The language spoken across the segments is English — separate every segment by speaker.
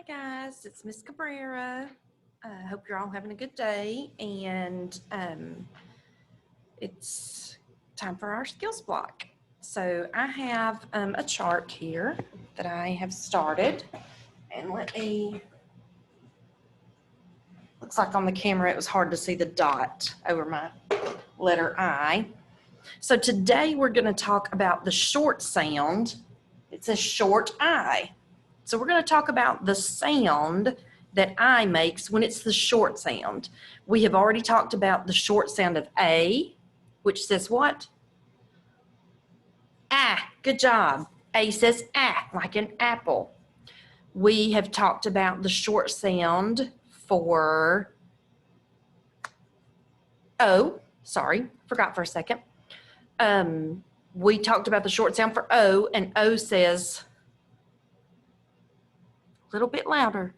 Speaker 1: Hi guys, it's Miss Cabrera. Hope you're all having a good day, and it's time for our skills block. So I have a chart here that I have started, and looks like on the camera it was hard to see the dot over my letter I. So today we're going to talk about the short sound. It says short I. So we're going to talk about the sound that I makes when it's the short sound. We have already talked about the short sound of A, which says what? Ah, good job. A says ah, like an apple. We have talked about the short sound for O. Sorry, forgot for a second. We talked about the short sound for O, and O says, a little bit louder.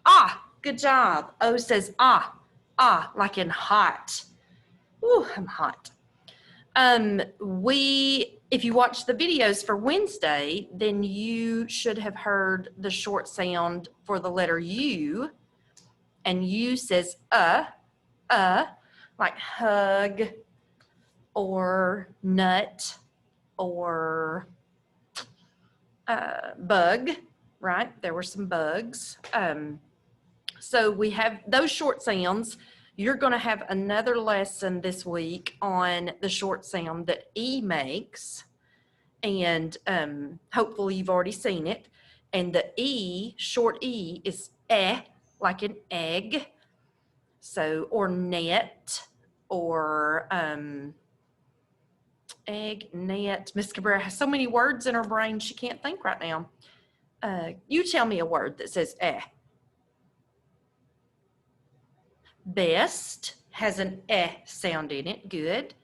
Speaker 1: Ah, good job. O says ah, like in hot. Ooh, I'm hot. If you watch the videos for Wednesday, then you should have heard the short sound for the letter U, and U says like hug or nut or bug, right? There were some bugs. So we have those short sounds. You're going to have another lesson this week on the short sound that E makes. And hopefully you've already seen it. And the E, short E, is like an egg. So, or net, or egg, net. Miss Cabrera has so many words in her brain she can't think right now. You tell me a word that says Best has an sound in it. Good.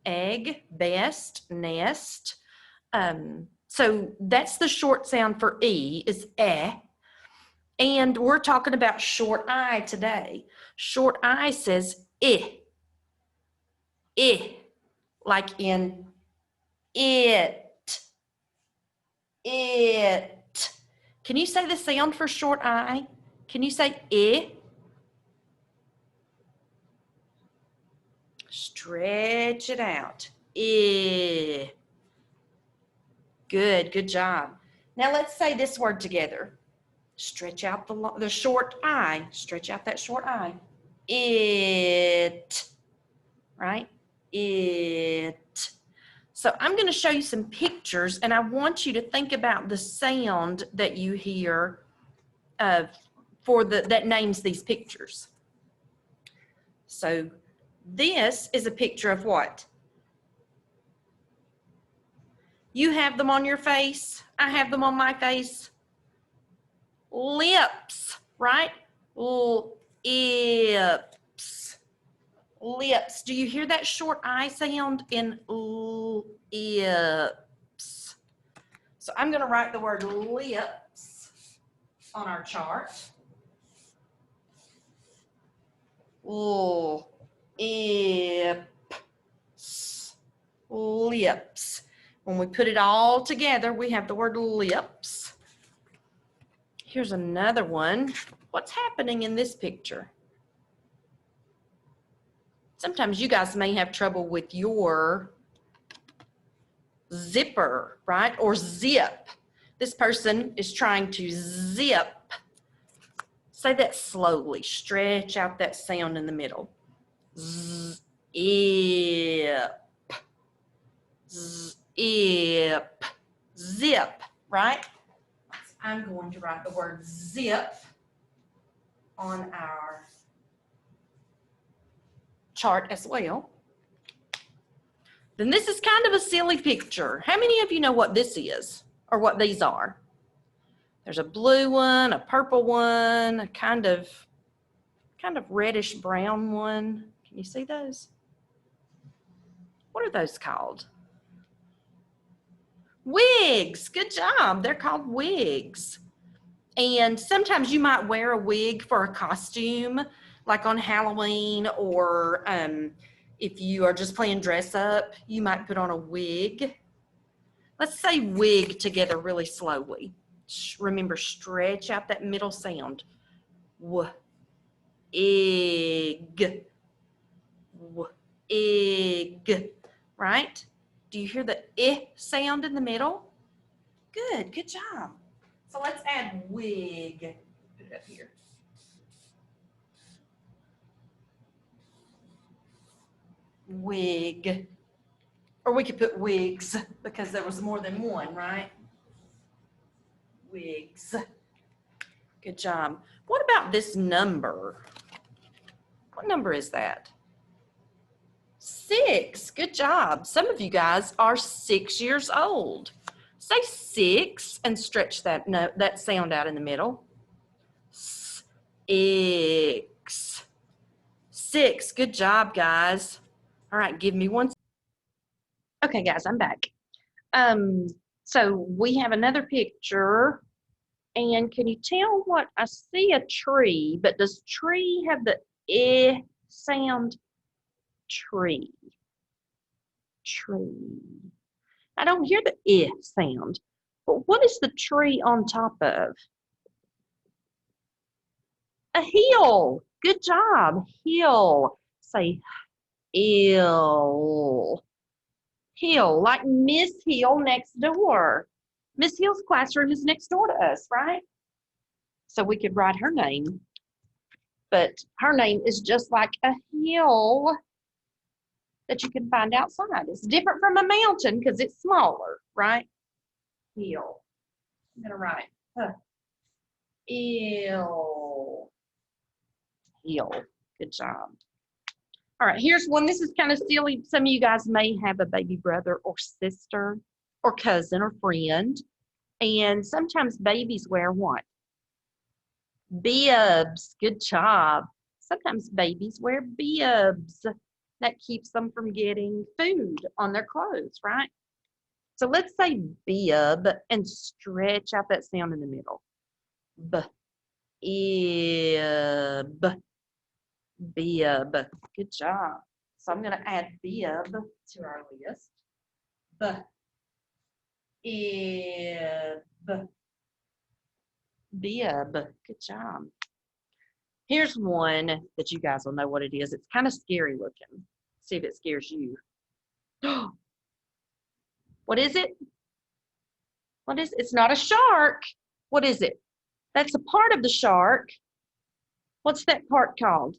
Speaker 1: Egg, best, nest. So that's the short sound for E is And we're talking about short I today. Short I says like in it. Can you say the sound for short I? Can you say Stretch it out. Good job. Now let's say this word together. Stretch out the short I. Stretch out that short I. It. Right? It. So I'm going to show you some pictures, and I want you to think about the sound that you hear that names these pictures. So this is a picture of what? You have them on your face. I have them on my face. Lips, right? Lips. Lips. Do you hear that short I sound in lips? So I'm going to write the word lips on our chart. Lips. When we put it all together, we have the word lips. Here's another one. What's happening in this picture? Sometimes you guys may have trouble with your zipper, right? Or zip. This person is trying to zip. Say that slowly. Stretch out that sound in the middle. Zip. Zip. Zip, right? I'm going to write the word zip on our chart as well. Then this is kind of a silly picture. How many of you know what this is or what these are? There's a blue one, a purple one, a kind of reddish brown one. Can you see those? What are those called? Wigs. Good job. They're called wigs. And sometimes you might wear a wig for a costume, like on Halloween, or if you are just playing dress up, you might put on a wig. Let's say wig together really slowly. Remember, stretch out that middle sound. W, egg, w, egg, right? Do you hear the I sound in the middle? Good job. So let's add wig. Put it up here. Wig. Or we could put wigs because there was more than one, right? Wigs. Good job. What about this number? What number is that? 6. Good job. Some of you guys are 6 years old. Say 6 and stretch that note, that sound out in the middle. X. 6. Good job, guys. All right, give me one. Okay, guys, I'm back. So we have another picture. And can you tell what I see? A tree, but does tree have the I sound? Tree. Tree. I don't hear the I sound. But what is the tree on top of? A hill. Good job. Hill. Say ill. Hill, like Miss Hill next door. Miss Hill's classroom is next door to us, right? So we could write her name. But her name is just like a hill that you can find outside. It's different from a mountain because it's smaller, right? Hill. I'm going to write ill. Hill. Good job. All right, here's one. This is kind of silly. Some of you guys may have a baby brother or sister or cousin or friend. And sometimes babies wear what? Bibs. Good job. Sometimes babies wear bibs. That keeps them from getting food on their clothes, right? So let's say bib and stretch out that sound in the middle. B, ib, bib. Good job. So I'm going to add bib to our list. B, ib, bib. Good job. Here's one that you guys will know what it is. It's kind of scary looking. See if it scares you. What is it? What is it? It's not a shark. What is it? That's a part of the shark. What's that part called?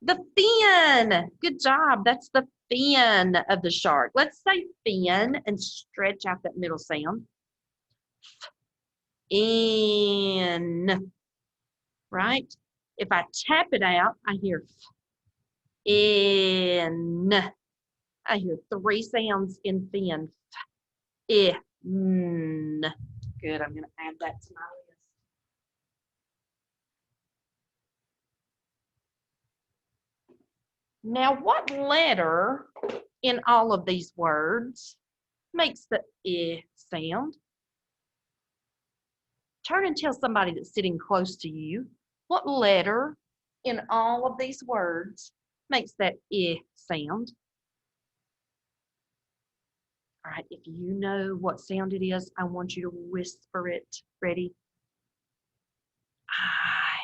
Speaker 1: The fin. Good job. That's the fin of the shark. Let's say fin and stretch out that middle sound. In. Right? If I tap it out, I hear in. I hear 3 sounds in fin. Good. I'm going to add that to my list. Now, what letter in all of these words makes the I sound? Turn and tell somebody that's sitting close to you, what letter in all of these words makes that I sound? All right, if you know what sound it is, I want you to whisper it. Ready? I.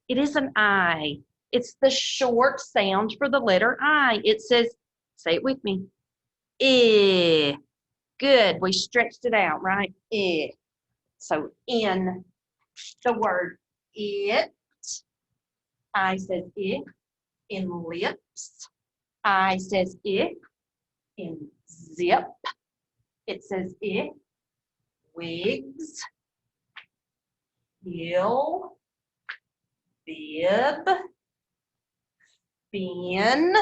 Speaker 1: It is an I. It's the short sound for the letter I. It says, say it with me, I. Good, we stretched it out, right? I. So in the word it, I says it. In lips, I says it. In zip, it says it. Wigs, hill, bib, fin.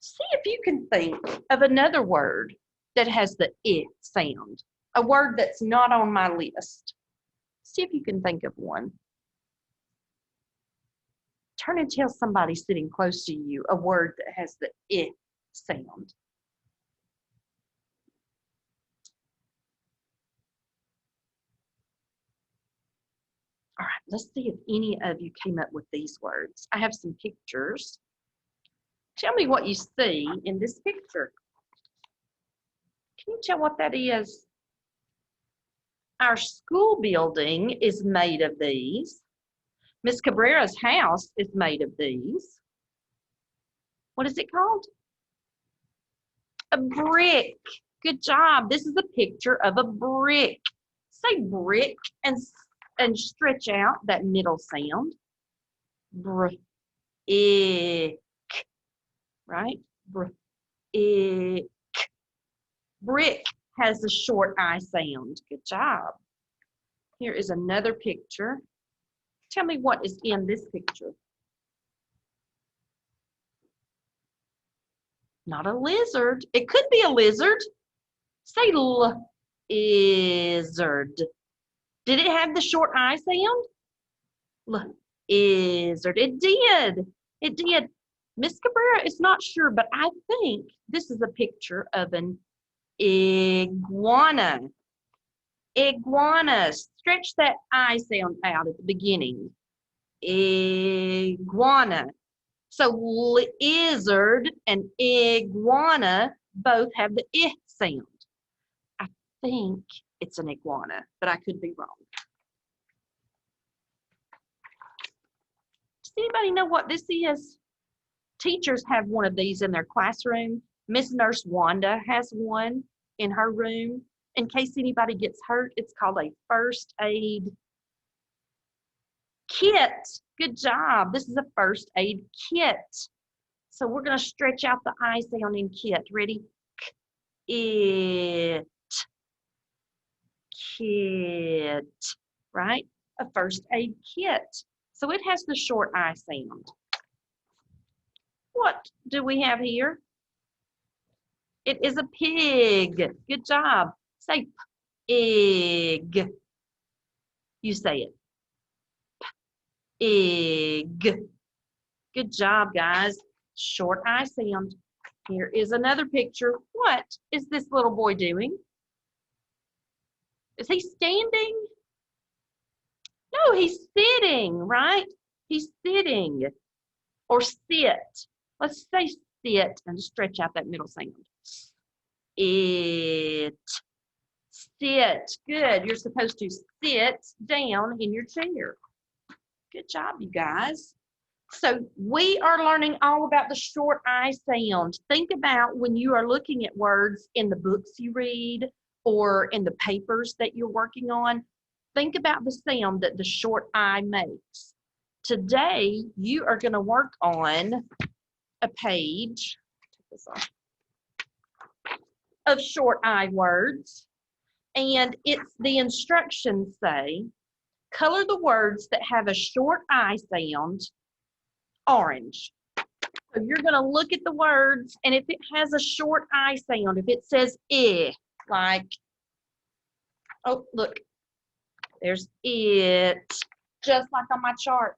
Speaker 1: See if you can think of another word that has the I sound, a word that's not on my list. See if you can think of one. Turn and tell somebody sitting close to you a word that has the I sound. All right, let's see if any of you came up with these words. I have some pictures. Tell me what you see in this picture. Can you tell what that is? Our school building is made of these. Miss Cabrera's house is made of these. What is it called? A brick. Good job. This is a picture of a brick. Say brick and stretch out that middle sound. Brick. Right? Brick. Brick has a short I sound. Good job. Here is another picture. Tell me what is in this picture. Not a lizard. It could be a lizard. Say lizard. Did it have the short I sound? Lizard. It did. It did. Miss Cabrera is not sure, but I think this is a picture of an iguana. Iguana. Stretch that I sound out at the beginning. Iguana. So lizard and iguana both have the I sound. I think it's an iguana, but I could be wrong. Does anybody know what this is? Teachers have one of these in their classroom. Miss Nurse Wanda has one in her room. In case anybody gets hurt, it's called a first aid kit. Good job. This is a first aid kit. So we're going to stretch out the I sound in kit. Ready? It. Kit. Right? A first aid kit. So it has the short I sound. What do we have here? It is a pig. Good job. Say pig. You say it. Pig. Good job, guys. Short I sound. Here is another picture. What is this little boy doing? Is he standing? No, he's sitting, right? He's sitting. Or sit. Let's say sit and stretch out that middle sound. It. Sit. Good. You're supposed to sit down in your chair. Good job, you guys. So we are learning all about the short I sound. Think about when you are looking at words in the books you read or in the papers that you're working on. Think about the sound that the short I makes. Today, you are going to work on a page of short I words. And it's the instructions say, color the words that have a short I sound orange. So you're going to look at the words, and if it has a short I sound, if it says like, oh, look, there's it, just like on my chart.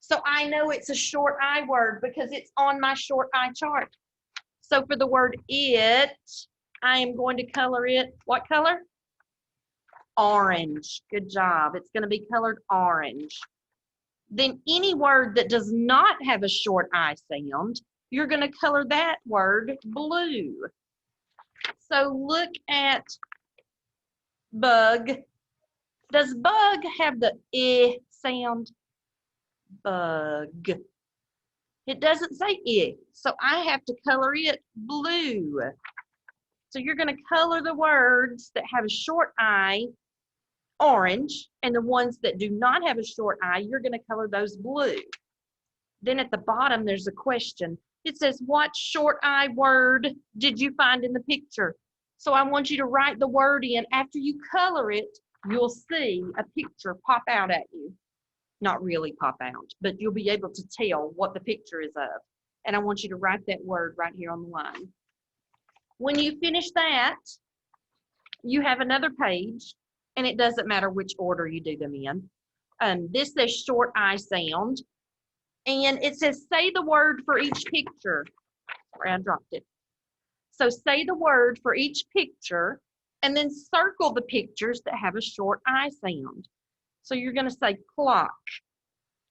Speaker 1: So I know it's a short I word because it's on my short I chart. So for the word it, I am going to color it, what color? Orange. Good job. It's going to be colored orange. Then any word that does not have a short I sound, you're going to color that word blue. So look at bug. Does bug have the I sound? Bug. It doesn't say I, so I have to color it blue. So you're going to color the words that have a short I orange, and the ones that do not have a short I, you're going to color those blue. Then at the bottom, there's a question. It says, what short I word did you find in the picture? So I want you to write the word in. After you color it, you'll see a picture pop out at you. Not really pop out, but you'll be able to tell what the picture is of. And I want you to write that word right here on the line. When you finish that, you have another page, and it doesn't matter which order you do them in. This says short I sound, and it says say the word for each picture. Sorry, I dropped it. So say the word for each picture, and then circle the pictures that have a short I sound. So you're going to say clock.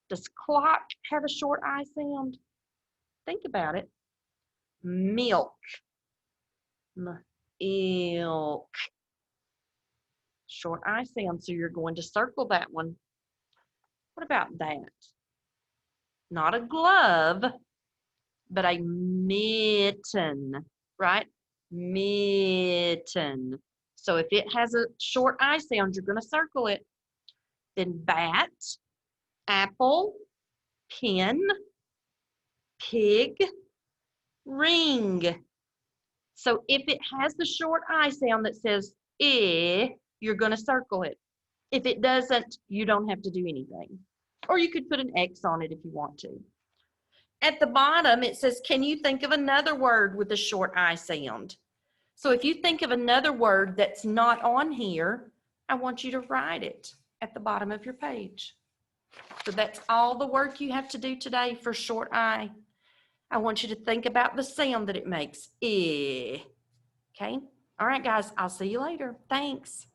Speaker 1: Does clock have a short I sound? Think about it. Milk. Milk. Short I sound, so you're going to circle that one. What about that? Not a glove, but a mitten, right? Mitten. So if it has a short I sound, you're going to circle it. Then bat, apple, pin, pig, ring. So if it has the short I sound that says eh, you're going to circle it. If it doesn't, you don't have to do anything. Or you could put an X on it if you want to. At the bottom, it says, can you think of another word with a short I sound? So if you think of another word that's not on here, I want you to write it at the bottom of your page. So that's all the work you have to do today for short I. I want you to think about the sound that it makes. Eh. Okay? All right, guys, I'll see you later. Thanks.